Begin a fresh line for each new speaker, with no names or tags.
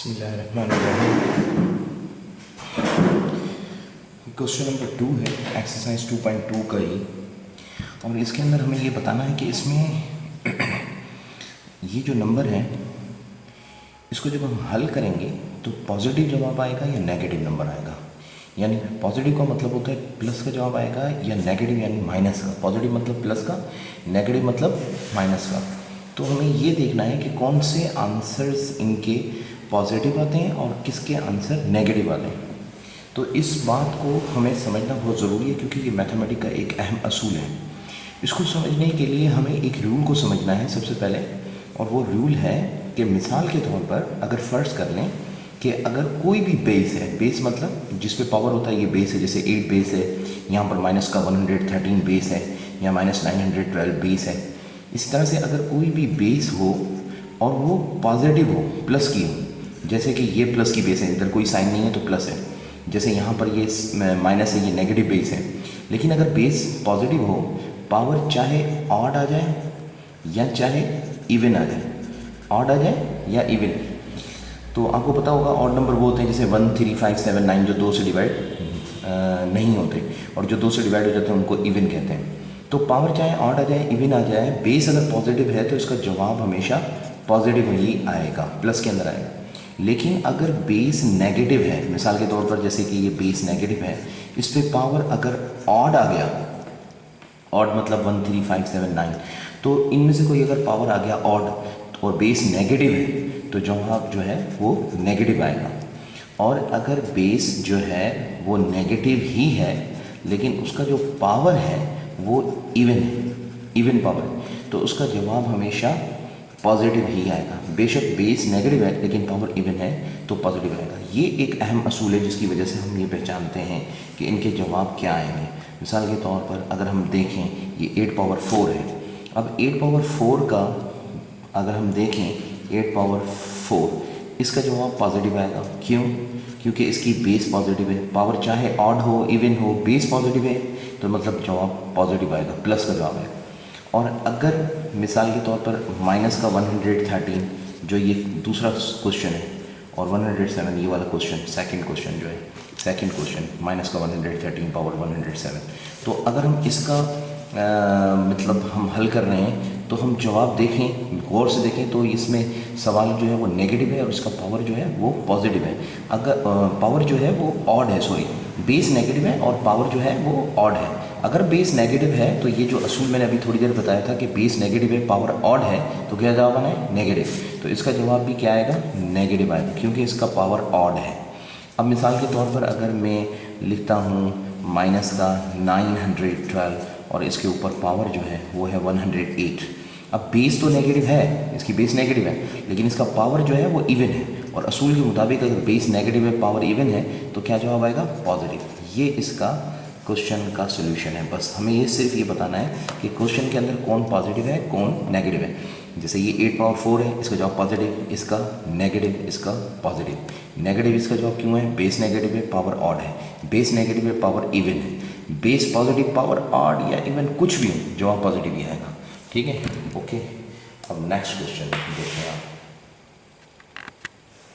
बिस्मिल्लाहिर्रहमानिर्रहीम। Question number 2 है exercise 2.2 का ही। और इसके अंदर हमें ये बताना है कि इसमें ये जो नंबर है इसको जब हम हल करेंगे तो पॉजिटिव जवाब आएगा या नेगेटिव नंबर आएगा। यानी पॉजिटिव का मतलब होता है प्लस का जवाब आएगा या नेगेटिव यानी माइनस का। पॉजिटिव मतलब प्लस का, नेगेटिव मतलब माइनस का। तो हमें ये देखना है कि कौन से आंसर्स इनके पॉजिटिव आते हैं और किसके आंसर नेगेटिव आते हैं। तो इस बात को हमें समझना बहुत ज़रूरी है क्योंकि ये मैथमेटिक्स का एक अहम असूल है। इसको समझने के लिए हमें एक रूल को समझना है सबसे पहले, और वो रूल है कि मिसाल के तौर पर अगर फ़र्ज़ कर लें कि अगर कोई भी बेस है, बेस मतलब जिस पे पावर होता है, ये बेस है, जैसे 8 बेस है, यहाँ पर माइनस का 113 बेस है या माइनस 912 बेस है। इस तरह से अगर कोई भी बेस हो और वो पॉजिटिव हो, प्लस की हो, जैसे कि ये प्लस की बेस है, इधर कोई साइन नहीं है तो प्लस है, जैसे यहाँ पर ये माइनस है, ये नेगेटिव बेस है। लेकिन अगर बेस पॉजिटिव हो, पावर चाहे ऑड आ जाए या चाहे इवन आ जाए, ऑड आ जाए या इवन। तो आपको पता होगा ऑड नंबर वो होते हैं जैसे 1, 3, 5, 7, 9 जो 2 से डिवाइड नहीं होते, और जो 2 से डिवाइड हो जाते हैं उनको इवन कहते हैं। तो पावर चाहे ऑड आ जाए इवन आ जाए, बेस अगर पॉजिटिव है तो इसका जवाब हमेशा पॉजिटिव ही आएगा, प्लस के अंदर आएगा। लेकिन अगर बेस नेगेटिव है, मिसाल के तौर पर जैसे कि ये बेस नेगेटिव है, इस पर पावर अगर ऑड आ गया, ऑड मतलब 1, 3, 5, 7, 9, तो इनमें से कोई अगर पावर आ गया ऑड और बेस नेगेटिव है तो जवाब जो है वो नेगेटिव आएगा। और अगर बेस जो है वो नेगेटिव ही है लेकिन उसका जो पावर है वो इवन है, इवन पावर है, तो उसका जवाब हमेशा पॉजिटिव ही आएगा। बेशक बेस नेगेटिव है लेकिन पावर इवन है तो पॉजिटिव आएगा। ये एक अहम असूल है जिसकी वजह से हम ये पहचानते हैं कि इनके जवाब क्या आएंगे। मिसाल के तौर पर अगर हम देखें, ये 8 पावर 4 है। अब 8 पावर 4 का अगर हम देखें, 8 पावर 4 इसका जवाब पॉजिटिव आएगा। क्यों? क्योंकि इसकी बेस पॉजिटिव है। पावर चाहे ऑड हो इवन हो, बेस पॉजिटिव है तो मतलब जवाब पॉजिटिव आएगा, प्लस का जवाब है। और अगर मिसाल के तौर पर माइनस का 113 जो ये दूसरा क्वेश्चन है, और 107 ये वाला क्वेश्चन, सेकंड क्वेश्चन जो है, सेकंड क्वेश्चन माइनस का 113 पावर 107, तो अगर हम इसका मतलब हम हल कर रहे हैं तो हम जवाब देखें, गौर से देखें तो इसमें सवाल जो है वो नेगेटिव है और इसका पावर जो है वो पॉजिटिव है। अगर पावर जो है वो ऑड है, सॉरी बेस नेगेटिव है और पावर जो है वो ऑड है। अगर बेस नेगेटिव है तो ये जो असूल मैंने अभी थोड़ी देर बताया था कि बेस नेगेटिव है पावर ऑड है तो क्या जवाब आना है? नेगेटिव। तो इसका जवाब भी क्या आएगा? नेगेटिव आएगा क्योंकि इसका पावर ऑड है। अब मिसाल के तौर पर अगर मैं लिखता हूँ माइनस का 912 और इसके ऊपर पावर जो है वो है 108। अब बेस तो नेगेटिव है, इसकी बेस नेगेटिव है लेकिन इसका पावर जो है वो इवन है, और असूल के मुताबिक अगर बेस नेगेटिव है पावर इवन है तो क्या जवाब आएगा? पॉजिटिव। ये इसका क्वेश्चन का सोल्यूशन है। बस हमें ये सिर्फ ये बताना है कि क्वेश्चन के अंदर कौन पॉजिटिव है कौन नेगेटिव है। जैसे ये 8 पावर 4 है, इसका जवाब पॉजिटिव, इसका नेगेटिव, इसका पॉजिटिव। नेगेटिव इसका जवाब क्यों है? बेस नेगेटिव है पावर ऑड है, बेस नेगेटिव है पावर इवन है, बेस पॉजिटिव पावर ऑड या इवन कुछ भी हो जवाब पॉजिटिव ही आएगा। ठीक है, ओके। अब नेक्स्ट क्वेश्चन देखें आप।